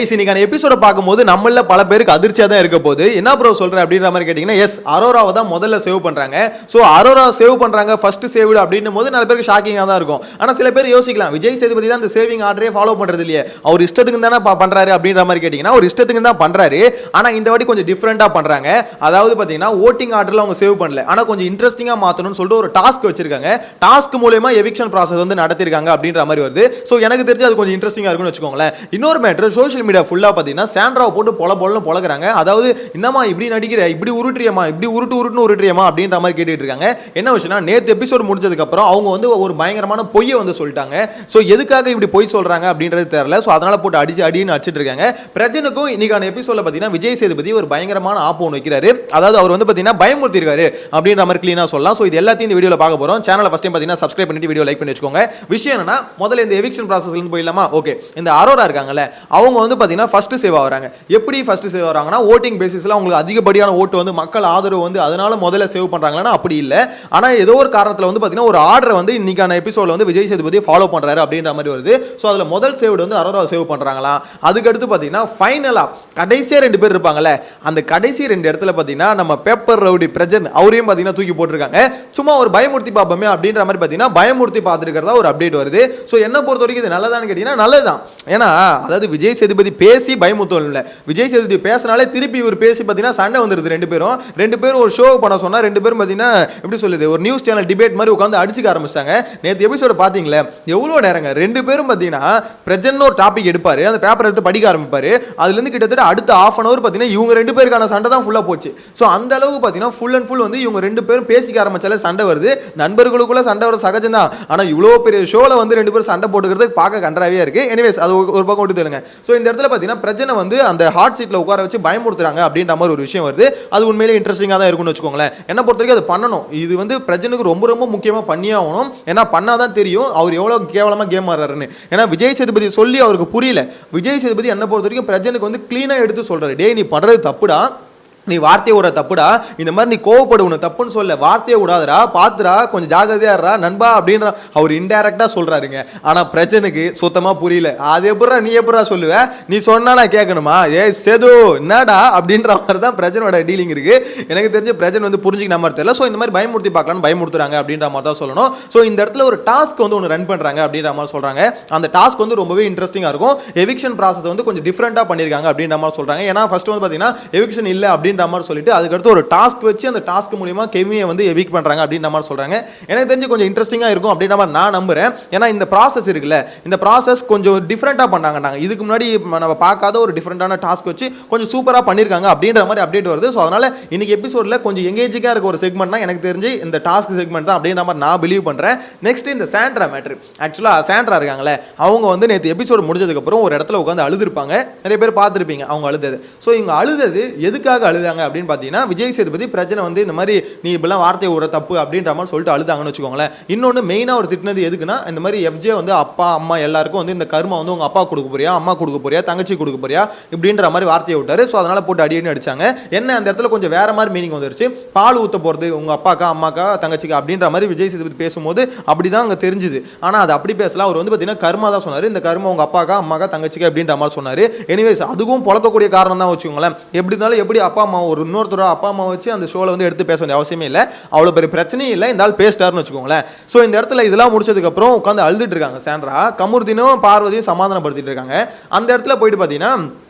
இன்னைக்கான எபிசோட பார்க்கும்போது நம்மள பல பேருக்கு அதிர்ச்சியா தான் இருக்க போகுது. என்ன ப்ரோ சொல்ற அப்படின்ற மாதிரி கேட்டீங்கன்னா, எஸ் அரோராவை தான் முதல்ல சேவ் பண்றாங்க. சோ அரோரா சேவ் பண்றாங்க, ஃபர்ஸ்ட் சேவ்டு அப்படின்னும் போது நிறைய பேருக்கு ஷாக்கிங்கா தான் இருக்கும். ஆனா சில பேர் யோசிக்கலாம், விஜய் சேதுபதி தான் இந்த சேவிங் ஆர்டரே ஃபாலோ பண்றது இல்லையே, அவர் இஷ்டத்துக்கு தானே பண்றாரு அப்படின்ற மாதிரி கேட்டீங்கன்னா, ஒரு இஷ்டத்துக்கு தான் பண்றாரு. ஆனா இந்த வாட்டி கொஞ்சம் டிஃபரெண்டா பண்றாங்க. அதாவது பாத்தீங்கன்னா ஓட்டிங் ஆர்டர்ல அவங்க சேவ் பண்ணல, ஆனா கொஞ்சம் இன்ட்ரெஸ்டிங்கா மாத்தணும்னு சொல்லிட்டு ஒரு டாஸ்க் வச்சிருக்காங்க. டாஸ்க் மூலமா எவிக்ஷன் ப்ராசஸ் வந்து நடத்திருக்காங்க அப்படின்ற மாதிரி வருது. சோ எனக்கு தெரிஞ்சு அது கொஞ்சம் இன்ட்ரெஸ்டிங்கா இருக்கும்னு வச்சுக்கோங்களேன். இன்னொரு மேட்டர், சோஷியல் மீடியா ஃபுல்லா பாத்தீங்கன்னா சாண்ட்ராவை போட்டு பொலன்னு பொலக்குறாங்க. அதாவது என்னமா இப்படி நடிக்கிற, இப்படி உருட்டுறியமா, இப்படி உருட்டுன்னு உருட்டுறியமா அப்படின்ற மாதிரி கேட்டுட்டு இருக்காங்க. என்ன விஷயம்னா, நேத்து எபிசோட் முடிஞ்சதுக்கு அப்புறம் அவங்க வந்து ஒரு பயங்கரமான பொய்யை வந்து சொல்லிட்டாங்க. சோ எதுக்காக இப்படி பொய் சொல்றாங்க அப்படின்றது தெரியல. சோ அதனால போட்டு அடின்னு அடிச்சிட்டு இருக்காங்க. பிரஜனுக்கும் இன்னைக்கான எபிசோட்ல பாத்தீங்கன்னா விஜய் சேதுபதி ஒரு பயங்கரமான ஆப் ஒன்று வைக்கிறாரு. அதாவது அவர் வந்து பாத்தீங்கன்னா பயமுறுத்தி இருக்காரு அப்படின்ற மாதிரி கிளீனா சொல்லலாம். சோ இது எல்லாத்தையும் இந்த வீடியோல பார்க்க போறோம். சேனலை ஃபர்ஸ்ட் டைம் பாத்தீங்கன்னா சப்ஸ்கிரைப் பண்ணிட்டு வீடியோ லைக் பண்ணி வச்சுக்கோங்க. விஷயம் என்னன்னா, முதல்ல இந்த எவிக்ஷன் ப்ராசஸ்ல இருந்து போயிடலாமா? ஓகே, இந்த அரோரா இருக்காங்கல்ல, அவங்க வந்து பாத்தீங்கன்னா ஃபர்ஸ்ட் சேவ் ஆகுறாங்க. எப்படி ஃபர்ஸ்ட் சேவ் ஆகுறாங்கன்னா, ஓட்டிங் பேசிஸ்ல அவங்களுக்கு அதிகப்படியான ஓட்டு வந்து மக்கள் ஆதரவு வந்து அதனால முதல்ல சேவ் பண்றாங்கன்னா அப்படி இல்ல. ஆனா ஏதோ ஒரு காரணத்துல வந்து பாத்தீங்கன்னா ஒரு ஆர்டர் வந்து இன்னைக்கான எபிசோட்ல வந்து விஜய் சேதுபதி ஃபாலோ பண்றாரு அப்படின்ற மாதிரி வருது. சோ அதுல முதல் சேவ்டு வந்து அரோரா சேவ் பண்றாங்களா. அதுக்கு அடுத்து பாத்தீங்கன்னா ஃபைனலா கடைசியா ரெண்டு பேர் இருப்பாங்கல்ல, அந்த கடைசி ரெண்டு இடத்துல பாத்தீங்கன்னா நம்ம பேப்பர் ரவுடி பிரஜன் அவரையும் பாத்தீங்கன்னா தூக்கி போட்டுருக்காங்க. சும்மா ஒரு பயமுறுத்தி பாப்போமே அப்படின்ற மாதிரி பாத்தீங்கன்னா பயமுறுத்தி பார்த்துருக்கிறதா ஒரு அப்டேட் வருது. சோ என்ன பொறுத்த வரைக்கும் இது நல்லதான்னு கேட்டீங்கன்னா நல்லதுதான். ஏன்னா அதாவது விஜய் சேதுபதி பேசி பயமுறுத்தல் இல்ல, விஜய் சேதுபதி பேசினாலே திருப்பி இவர் பேசி பார்த்தீங்கன்னா சண்டை வந்துருது. ரெண்டு பேரும் ஒரு ஷோ பண்ண சொன்னா ரெண்டு பேரும் பார்த்தீங்கன்னா எப்படி சொல்லுது, ஒரு நியூஸ் சேனல் டிபேட் மாதிரி உட்காந்து அடிச்சுக்க ஆரம்பிச்சிட்டாங்க. நேற்று எபிசோட பார்த்தீங்களே எவ்வளோ நேரங்க, ரெண்டு பேரும் பார்த்தீங்கன்னா பிரஜன் ஒரு டாபிக் எடுப்பாரு, அந்த பேப்பர் எடுத்து படிக்க ஆரம்பிப்பாரு. அதுலேருந்து கிட்டத்தட்ட அடுத்த ஹாஃப் அன் அவர் பார்த்தீங்கன்னா இவங்க ரெண்டு பேருக்கான சண்டை தான் ஃபுல்லாக போச்சு. ஸோ அந்த அளவுக்கு பார்த்தீங்கன்னா ஃபுல் அண்ட் ஃபுல் வந்து இவங்க ரெண்டு பேரும் பேசிக்க ஆரம்பிச்சாலே சண்டை வருது. நண்பர்களுக்குள்ள சண்டை வர சகஜம் தான். ஆனால் இவ்வளோ பெரிய ஷோவில் வந்து ரெண்டு பேரும் சண்டை போட்டுக்கிறது பார்க்க கன்றாவே இருக்கு. எனிவேஸ் அது ஒரு பக்கம் விட்டு தெலுங்க. ஸோ இந்த இடத்துல பார்த்தீங்கன்னா பிரஜனை வந்து அந்த ஹாட் சீட்ல உட்கார வச்சு பயமுறுத்துறாங்க அப்படின்ற மாதிரி ஒரு விஷயம் வருது. அது உண்மையிலே இன்ட்ரெஸ்டிங்காக தான் இருக்கும்னு வச்சுக்கோங்களேன். என்ன பொறுத்த வரைக்கும் அது பண்ணணும். இது வந்து பிரஜனுக்கு ரொம்ப ரொம்ப முக்கியமாக பண்ணியே ஆகணும். ஏன்னா பண்ணாதான் தெரியும் அவர் எவ்வளோ கேவலமாக கேம் ஆடுறாருன்னு. ஏன்னா விஜய் சேதுபதி சொல்லி அவருக்கு புரியல. விஜய் சேதுபதி என்ன பொறுத்த வரைக்கும் பிரஜனுக்கு வந்து கிளீனாக எடுத்து சொல்றாரு, டேய் நீ பண்றது தப்புடா, நீ வார்த்தையை விட தப்புடா, இந்த மாதிரி நீ கோவப்படு, உன்னை தப்புன்னு சொல்ல, வார்த்தையை விடாதடா, பாத்துடா, கொஞ்சம் ஜாகிரதையா இருடா நண்பா அப்படின்ற அவர் இன்டைரக்டா சொல்றாருங்க. ஆனா பிரச்சனைக்கு சுத்தமா புரியல. அது எப்படா நீ எப்படா சொல்லுவ, நீ சொன்னா நான் கேட்கணுமா, ஏ சேது என்னடா அப்படின்ற மாதிரி தான் பிரச்சனோட டீலிங் இருக்கு. எனக்கு தெரிஞ்ச பிரச்சனை வந்து புரிஞ்சுக்கிற மாதிரி தெரியல. ஸோ இந்த மாதிரி பயமுறுத்தி பார்க்கலாம்னு பயமுறுத்துறாங்க அப்படின்ற மாதிரி தான் சொல்லணும். ஸோ இந்த இடத்துல ஒரு டாஸ்க் வந்து ஒன்று ரன் பண்றாங்க அப்படின்ற மாதிரி சொல்றாங்க. அந்த டாஸ்க் வந்து ரொம்பவே இன்ட்ரெஸ்டிங்கா இருக்கும். எவிக்ஷன் ப்ராசஸ் வந்து கொஞ்சம் டிஃப்ரெண்டா பண்ணிருக்காங்க அப்படின்ற மாதிரி சொல்றாங்க. ஏன்னா ஃபர்ஸ்ட் வந்து பாத்தீங்கன்னா எவிக்ஷன் இல்ல அப்படின்னு சொல்லிட்டு அதுக்கடுத்து ஒரு டாஸ்க் வச்சு அந்த டாஸ்க் மூலமா கெமியை வந்து எவிக் பண்றாங்க அப்படின்ற மாதிரி சொல்றாங்க. எனக்கு தெரிஞ்சு கொஞ்சம் இன்ட்ரெஸ்டிங்கா இருக்கும் அப்படின்ற மாதிரி நான் நம்புறேன். ஏன்னா இந்த ப்ராசஸ் இருக்குல்ல, இந்த ப்ராசஸ் கொஞ்சம் டிஃப்ரெண்டா பண்ணாங்க. இதுக்கு முன்னாடி நம்ம பார்க்காத ஒரு டிஃப்ரெண்டான டாஸ்க் வச்சு கொஞ்சம் சூப்பரா பண்ணிருக்காங்க அப்படின்ற மாதிரி அப்டேட் வருது. ஸோ அதனால இன்னைக்கு எபிசோட்ல கொஞ்சம் எங்கேஜிங்கா இருக்க ஒரு செக்மெண்ட்னா எனக்கு தெரிஞ்சு இந்த டாஸ்க் செக்மெண்ட் தான் அப்படின்ற மாதிரி நான் பிலீவ் பண்றேன். நெக்ஸ்ட் இந்த சாண்ட்ரா மேட்டர். ஆக்சுவலா சாண்ட்ரா இருக்காங்களே, அவங்க வந்து நேற்று எபிசோட் முடிஞ்சதுக்கு அப்புறம் ஒரு இடத்துல உட்காந்து அழுதுருப்பாங்க. நிறைய பேர் பார்த்துருப்பீங்க அவங்க அழுதது. ஸோ இவங்க அழுதது எதுக்காக அழுதாங்க அப்படின்னு பார்த்தீங்கன்னா, விஜய் சேதுபதி பிரச்சனை வந்து இந்த மாதிரி நீ இப்பெல்லாம் வார்த்தை ஒரு தப்பு அப்படின்ற மாதிரி சொல்லிட்டு அழுதாங்கன்னு வச்சுக்கோங்களேன். இன்னொன்று மெயினாக ஒரு திட்டினது எதுக்குன்னா, இந்த மாதிரி எஃப்ஜே வந்து அப்பா அம்மா எல்லாருக்கும் வந்து இந்த கர்மா வந்து உங்க அப்பா கொடுக்க போறியா, அம்மா கொடுக்க போறியா, தங்கச்சி கொடுக்க போறியா இப்படின்ற மாதிரி வார்த்தையை விட்டாரு. ஸோ அதனால போட்டு அடின்னு அடிச்சாங்க. என்ன அந்த இடத்துல கொஞ்சம் வேற மாதிரி மீனிங் வந்துருச்சு. பால் ஊற்ற போறது உங்க அப்பாக்கா அம்மாக்கா தங்கச்சிக்கா அப்படின்ற மாதிரி விஜய் சேதுபதி பேசும்போது அப்படிதான் அங்கே தெரிஞ்சுது. ஆனால் அது அப்படி பேசலாம். அவர் வந்து பார்த்தீங்கன்னா கர்மா தான் சொன்னார். இந்த கர்மா உங்க அப்பாக்கா அம்மாக்கா தங்கச்சிக்கா அப்படின்ற மாதிரி சொன்னார். எனிவேஸ் அதுவும் பொழக்கக்கூடிய காரணம் தான் வச்சுக்கோங்களேன். எப்படி இருந்தாலும் எப்படி அப்பா அம்மா ஒரு இன்னொருத்தர அப்பா அம்மா வச்சு அந்த ஷோல வந்து எடுத்து பேச வேண்டிய அவசியமே இல்லை. அவ்வளோ பெரிய பிரச்சனையும் இல்லை. இந்த ஆள் பேசிட்டாருன்னு வச்சுக்கோங்களேன். ஸோ இந்த இடத்துல இதெல்லாம் முடிச்சதுக்கு அப்புறம் உட்காந்து அழுதுட்டு இருக்காங்க சாண்ட்ரா. கமருதீனும் பார்வதியும் சமாதானப்படுத்திட்டு இருக்காங்க. அந்த இடத்துல போயிட்டு பார்த்தீங்கன்னா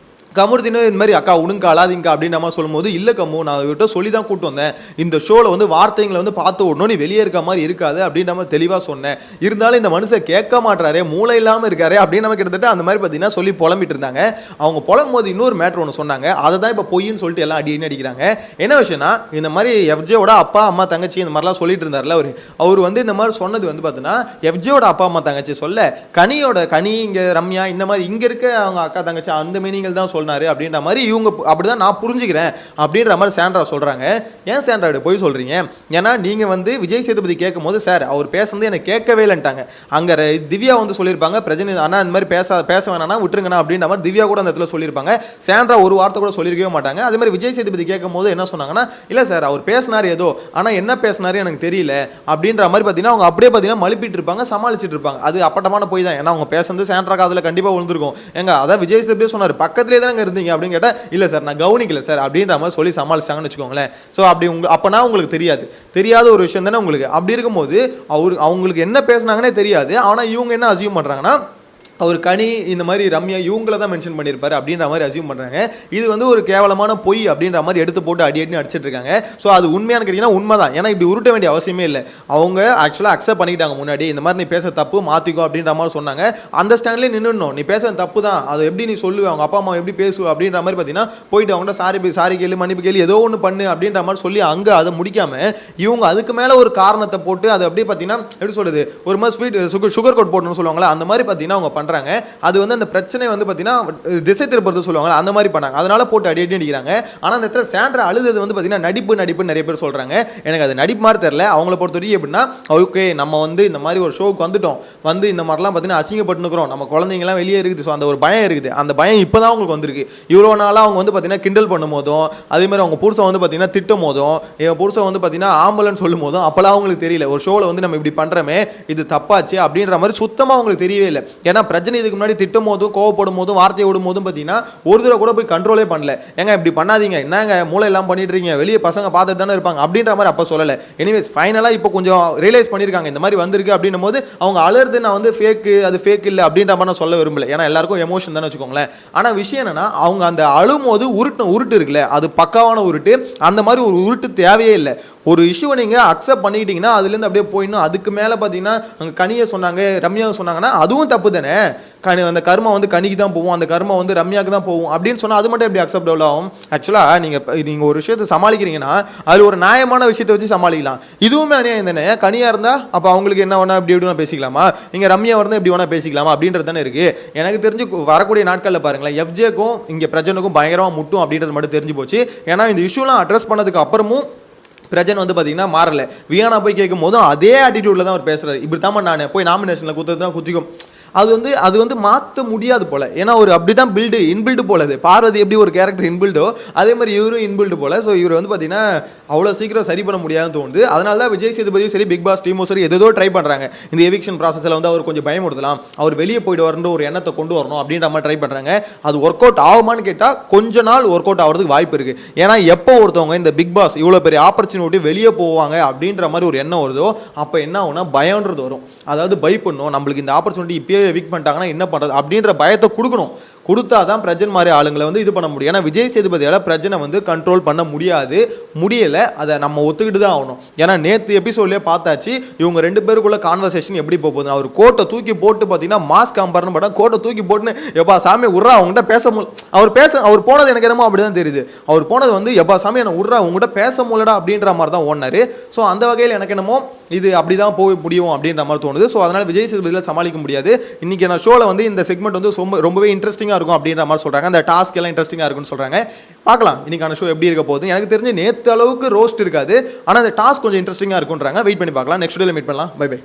கமருதீனும் இந்த மாதிரி அக்கா உடுங்கா அழாதீங்க அப்படின்னு நம்ம சொல்லும்போது, இல்லை கம்மு நான் இவர்கிட்ட சொல்லி தான் கூப்பிட்டு வந்தேன், இந்த ஷோவில் வந்து வார்த்தைங்களை வந்து பார்த்து விடணும், நீ வெளியே இருக்க மாதிரி இருக்காது அப்படின்னு நம்ம தெளிவாக சொன்னேன். இருந்தாலும் இந்த மனுஷன் கேட்க மாட்டாரே, மூளை இல்லாமல் இருக்காரு அப்படின்னு நம்ம கிட்டத்தட்ட அந்த மாதிரி பார்த்தீங்கன்னா சொல்லி புலம்பிட்டு இருந்தாங்க. அவங்க புலம்பும் போது இன்னொரு மேட்ரு ஒன்று சொன்னாங்க. அதை தான் இப்போ பொய்ன்னு சொல்லிட்டு எல்லாம் அடிக்கிறாங்க. என்ன விஷயம்னா, இந்த மாதிரி எஃப்ஜேவோட அப்பா அம்மா தங்கச்சி இந்த மாதிரிலாம் சொல்லிட்டு இருந்தார்ல அவர் வந்து இந்த மாதிரி சொன்னது வந்து பார்த்தீங்கன்னா எஃப்ஜேவோட அப்பா அம்மா தங்கச்சி சொல்ல, கனி இங்கே ரம்யா இந்த மாதிரி இங்கே இருக்க அவங்க அக்கா தங்கச்சி அந்த மீனிங்கள் தான் சொல்ல சொன்னாரு அப்படின்ற மாதிரி இவங்க அப்படிதான் நான் புரிஞ்சுக்கிறேன் அப்படின்ற மாதிரி சாண்ட்ரா சொல்றாங்க. ஏன் சாண்ட்ரா இப்படி போய் சொல்றீங்க? ஏன்னா நீங்க வந்து விஜய் சேதுபதி கேட்கும் போது சார் அவர் பேசுனது எனக்கு கேட்கவே இல்லைன்ட்டாங்க. அங்க திவ்யா வந்து சொல்லியிருப்பாங்க பிரஜன் அண்ணா இந்த மாதிரி பேச வேணாம்னா விட்டுருங்கண்ணா அப்படின்ற மாதிரி திவ்யா கூட அந்த இடத்துல சொல்லியிருப்பாங்க. சாண்ட்ரா ஒரு வார்த்தை கூட சொல்லியிருக்கவே மாட்டாங்க. அதே மாதிரி விஜய் சேதுபதி கேட்கும் போது என்ன சொன்னாங்கன்னா இல்ல சார் அவர் பேசினார் ஏதோ, ஆனா என்ன பேசினாரு எனக்கு தெரியல அப்படின்ற மாதிரி பார்த்தீங்கன்னா அவங்க அப்படியே பார்த்தீங்கன்னா மழுப்பிட்டு இருப்பாங்க, சமாளிச்சுட்டு இருப்பாங்க. அது அப்பட்டமான போய் தான். ஏன்னா அவங்க பேசுறது சாண்ட்ரா காதுல கண்டிப்பா விழுந்திருக்கும். ஏங்க அதான் விஜய் சேதுபதி சொன்னார் பக்கத்துலேயே தான் இருந்தீங்க அப்படின்னு கேட்டா இல்ல சார் நான் கவனிக்கல சார் அப்படின்ற மாதிரி சொல்லி சமாளிச்சாங்கன்னு வச்சுக்கோங்களேன். ஸோ அப்படி அப்பனா உங்களுக்கு தெரியாத ஒரு விஷயம் தானே உங்களுக்கு. அப்படி இருக்கும்போது அவங்களுக்கு என்ன பேசுனாங்கன்னே தெரியாது. ஆனா இவங்க என்ன அசியூம் பண்றாங்கன்னா அவர் கனி இந்த மாதிரி ரம்யா இவங்கள தான் மென்ஷன் பண்ணியிருப்பாரு அப்படின்ற மாதிரி அசியூம் பண்ணுறாங்க. இது வந்து ஒரு கேவலமான பொய் அப்படின்ற மாதிரி எடுத்து போட்டு அடின்னு அடிச்சிட்டு இருக்காங்க. ஸோ அது உண்மையான கேட்டிங்கன்னா உண்மை தான். ஏன்னா இப்படி உருட்ட வேண்டிய அவசியமே இல்லை. அவங்க ஆக்சுவலாக அக்செப்ட் பண்ணிக்கிட்டாங்க முன்னாடி இந்த மாதிரி நீ பேச தப்பு மாற்றிக்கோ அப்படின்ற மாதிரி சொன்னாங்க. அந்த ஸ்டாண்ட்லேயே நின்றுணும் நீ பேச தப்பு தான் அது எப்படி நீ சொல்லுவ அவங்க அப்பா அம்மா எப்படி பேசுவ அப்படின்ற மாதிரி பார்த்தீங்கன்னா போயிட்டு அவங்கள்ட்ட சாரி கேளு மன்னிப்பு கேளு ஏதோ ஒன்று பண்ணு அப்படின்ற மாதிரி சொல்லி அங்கே அதை முடிக்காம இவங்க அதுக்கு மேலே ஒரு காரணத்தை போட்டு அதை அப்படியே பார்த்தீங்கன்னா எப்படி சொல்றது ஒரு மாதிரி ஸ்வீட் சுகர் கோட் போடணும்னு சொல்லுவாங்களா அந்த மாதிரி பார்த்தீங்கன்னா அவங்க பண்றாங்க. அது வந்து அந்த பிரச்சனை வந்து பார்த்தீங்கன்னா திசை திருப்பறது சொல்லுவாங்க அந்த மாதிரி பண்ணாங்க. அதனால போட்டு அடி அடிக்கிறாங்க. ஆனால் அந்த இடத்துல சாண்ட்ரா அழுது வந்து பார்த்தீங்கன்னா நடிப்பு நிறைய பேர் சொல்றாங்க. எனக்கு அது நடிப்பு மாதிரி தெரியல. அவங்கள பொறுத்தவரைக்கும் எப்படின்னா ஓகே நம்ம வந்து இந்த மாதிரி ஒரு ஷோக்கு வந்துட்டோம் வந்து இந்த மாதிரிலாம் பார்த்தீங்கன்னா அசிங்கப்பட்டுக்கிறோம் நம்ம குழந்தைங்கலாம் வெளியே இருக்குது. ஸோ அந்த ஒரு பயம் இருக்குது. அந்த பயம் இப்போ தான் அவங்களுக்கு வந்திருக்கு. இவ்வளோ நாளாக அவங்க வந்து பார்த்தீங்கன்னா கிண்டல் பண்ணும் போதும் அதே மாதிரி அவங்க புருஷன் வந்து பார்த்தீங்கன்னா திட்டும் போதும் என் புருஷன் வந்து பார்த்தீங்கன்னா ஆம்புலன்ஸ் சொல்லும் போதும் அப்போலாம் அவங்களுக்கு தெரியல ஒரு ஷோவில் வந்து நம்ம இப்படி பண்ணுறோமே இது தப்பாச்சு அப்படின்ற மாதிரி சுத்தமாக அவங்களுக்கு தெரியவே இல்லை. ஏன்னா பிரச்சனை இதுக்கு முன்னாடி திட்டும் போதும் கோவப்படும் போதும் வார்த்தையை விடும் போதும் பார்த்தீங்கன்னா ஒரு தடவை கூட போய் கண்ட்ரோலே பண்ணல. ஏங்க இப்படி பண்ணாதீங்க என்னங்க மூளை எல்லாம் பண்ணிட்டு இருக்கீங்க வெளியே பசங்க பார்த்துட்டு தானே இருப்பாங்க அப்படின்ற மாதிரி அப்போ சொல்லலை. எனிவேஸ் ஃபைனலாக இப்போ கொஞ்சம் ரியலைஸ் பண்ணியிருக்காங்க இந்த மாதிரி வந்திருக்கு அப்படின்னும் போது அவங்க அலர்து நான் வந்து அது ஃபேக் இல்லை அப்படின்ற மாதிரி நான் சொல்ல விரும்பல. ஏன்னா எல்லாருக்கும் எமோஷன் தானே வச்சுக்கோங்களேன். ஆனால் விஷயம் என்னன்னா அவங்க அந்த அழும்போது உருட்டு இருக்குல்ல அது பக்காவான உருட்டு. அந்த மாதிரி ஒரு உருட்டு தேவையே இல்லை. ஒரு இஷ்யூவை நீங்கள் அக்செப்ட் பண்ணிக்கிட்டீங்கன்னா அதுலேருந்து அப்படியே போயிடணும். அதுக்கு மேலே பார்த்தீங்கன்னா அங்கே கனியை சொன்னாங்க ரம்யாவை சொன்னாங்கன்னா அதுவும் தப்பு தானே. அந்த கர்மா வந்து கனிக்கு தான் போகும் அந்த கர்மா வந்து ரம்யாவுக்கு தான் போகும் அப்படின்னு சொன்னால் அது மட்டும் எப்படி அக்செப்டபிள் ஆகும்? ஆக்சுவலாக நீங்கள் ஒரு விஷயத்தை சமாளிக்கிறீங்கன்னா அது ஒரு நியாயமான விஷயத்தை வச்சு சமாளிக்கலாம். இதுவுமே அநியாயம் தானே. கனியாக இருந்தால் அப்போ அவங்களுக்கு என்ன வேணா இப்படி வேணா பேசிக்கலாமா இங்கே ரம்யா இருந்தால் இப்படி வேணா பேசிக்கலாமா அப்படின்றது தானே இருக்குது. எனக்கு தெரிஞ்சு வரக்கூடிய நாட்களில் பாருங்களேன் எஃப்ஜேக்கும் இங்கே பிரஜனுக்கும் பயங்கரமாக முட்டும் அப்படின்றது மட்டும் தெரிஞ்சு போச்சு. ஏன்னா இந்த இஷ்யூலாம் அட்ரஸ் பண்ணதுக்கு அப்புறமும் பிரஜன் வந்து பார்த்தீங்கன்னா மாறல. வியானா போய் கேட்கும் போதும் அதே ஆட்டிடியூட்ல தான் அவர் பேசுறாரு. இப்படி தான் நான் போய் நாமினேஷனில் குத்துறது தான் குத்திக்கும். அது வந்து மாற்ற முடியாது போல. ஏன்னா ஒரு அப்படிதான் இன்பில்டு போல. அது பார்வதி எப்படி ஒரு கேரக்டர் இன்பில்டோ அதே மாதிரி இவரும் இன்பில்டு போல. ஸோ இவர் வந்து பார்த்தீங்கன்னா அவ்வளோ சீக்கிரம் சரி பண்ண முடியாதுன்னு தோணுது. அதனால தான் விஜய் சேதுபதியும் சரி பிக் பாஸ் டீமும் சரி ஏதோ ட்ரை பண்ணுறாங்க. இந்த எவிக்ஷன் ப்ராசஸில் வந்து அவர் கொஞ்சம் பயமுறுத்தலாம் அவர் வெளியே போயிட்டு வரணும் ஒரு எண்ணத்தை கொண்டு வரணும் அப்படின்ற மாதிரி ட்ரை பண்ணுறாங்க. அது ஒர்க் அவுட் ஆகுமான்னு கேட்டால் கொஞ்ச நாள் ஒர்க் அவுட் ஆகிறதுக்கு வாய்ப்பு இருக்குது. ஏன்னா எப்போ ஒருத்தவங்க இந்த பிக் பாஸ் இவ்வளோ பெரிய ஆப்பர்ச்சுனிட்டி வெளியே போவாங்க அப்படின்ற மாதிரி ஒரு எண்ணம் வருதோ அப்போ என்ன ஆகும்னா பயம்ன்றது வரும். அதாவது பயப்படணும் நம்மளுக்கு இந்த ஆப்பர்ச்சுனிட்டி இப்பயே எவிக் பண்ணிட்டாங்கன்னா என்ன பண்ணுறது அப்படின்ற பயத்தை கொடுக்கணும். கொடுத்தா தான் பிரஜன் மாதிரி ஆளுங்களை வந்து இது பண்ண முடியும். ஏன்னா விஜய் சேதுபதியால் பிரஜனை வந்து கண்ட்ரோல் பண்ண முடியலை. அதை நம்ம ஒத்துக்கிட்டு தான் ஆகணும். ஏன்னா நேற்று எபிசோட்லேயே பார்த்தாச்சு இவங்க ரெண்டு பேருக்குள்ள கான்வர்சேஷன் எப்படி போகுது. அவர் கோட்டை தூக்கி போட்டு பார்த்தீங்கன்னா மாஸ்க் கம்பர்னு படம் கோட்டை தூக்கி போட்டுன்னு எப்பா சாமி உட்றா அவங்ககிட்ட அவர் போனது எனக்கு என்னமோ அப்படி தான் தெரியுது. அவர் போனது வந்து எப்பா சாமி என்ன உட்றா உங்ககிட்ட பேச முடியலடா அப்படின்ற மாதிரி தான் ஓடினாரு. ஸோ அந்த வகையில் எனக்கு என்னமோ இது அப்படி தான் போய் முடியும் அப்படின்ற மாதிரி தோணுது. ஸோ அதனால் விஜய் சேதுபதியில் சமாளிக்க முடியாது. இன்றைக்கி நான் ஷோவில் வந்து இந்த செக்மெண்ட் வந்து ரொம்பவே இன்ட்ரெஸ்டிங்காக இருக்கும் அப்படின்ற மாதிரி சொல்கிறாங்க. அந்த டாஸ்க் எல்லாம் இன்ட்ரெஸ்டிங்காக இருக்குன்னு சொல்கிறாங்க. பார்க்கலாம் இன்னைக்கான ஷோ எப்படி இருக்க போகுது. எனக்கு தெரிஞ்சு நேற்று அளவுக்கு ரோஸ்ட் இருக்காது. ஆனால் அந்த டாஸ்க் கொஞ்சம் இன்ட்ரெஸ்டிங்காக இருக்குன்றாங்க. வெயிட் பண்ணி பார்க்கலாம். நெக்ஸ்ட் டேல மீட் பண்ணலாம். Bye by.